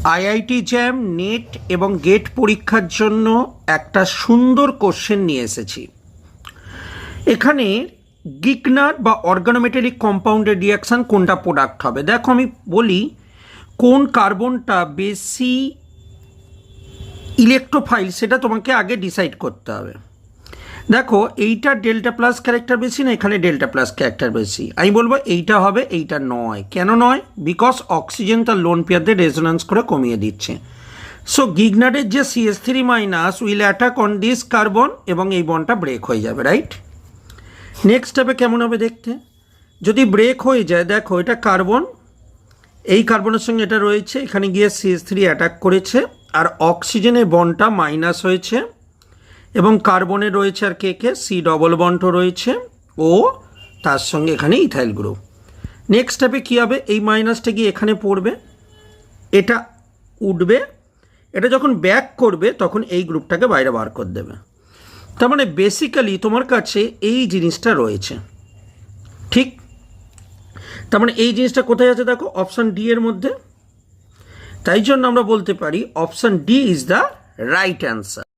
IIT jam, net এবং gate পরীক্ষার জন্য একটা সুন্দর কোশ্চেন নিয়ে এসেছি। এখানে গিগনার বা অর্গানোমেটালিক কম্পাউন্ডের রিয়াকশান কোনটা প্রোডাক্ট হবে। দেখো আমি বলি কোন কার্বনটা বেশি ইলেকট্রোফাইল সেটা তোমাকে আগে ডিসাইড করতে হবে। দেখো এইটা ডেল্টা প্লাস ক্যারেক্টার বেশি না এখানে ডেল্টা প্লাস ক্যারেক্টার বেশি, আমি বলবো এইটা হবে, এইটা নয়। কেন নয়? বিকজ অক্সিজেন তার লোন পেয়ারদের রেজোন্যান্স করে কমিয়ে দিচ্ছে। সো গিগনারের যে CH3- will attack on this carbon এবং এই বন্ডটা ব্রেক হয়ে যাবে, রাইট? নেক্সট স্টেপে কেমন হবে দেখতে, যদি ব্রেক হয়ে যায়, দেখো এটা কার্বন, এই কার্বনের সঙ্গে এটা রয়েছে, এখানে গিয়ে CH3 অ্যাটাক করেছে আর অক্সিজেনের বন্ডটা মাইনাস হয়েছে এবং কার্বনে রয়েছে আর কে কে C ডবল বন্ডও রয়েছে ও তার সঙ্গে এখানে ইথাইল গ্রুপ। নেক্সট স্টেপে কী হবে, এই মাইনাসটা গিয়ে এখানে পড়বে, এটা উঠবে, এটা যখন ব্যাক করবে তখন এই গ্রুপটাকে বাইরে বার করে দেবে। তার মানে বেসিক্যালি তোমার কাছে এই জিনিসটা রয়েছে, ঠিক? তার মানে এই জিনিসটা কোথায় আছে দেখো, অপশান ডি এর মধ্যে। তাই জন্য আমরা বলতে পারি option D is the right answer.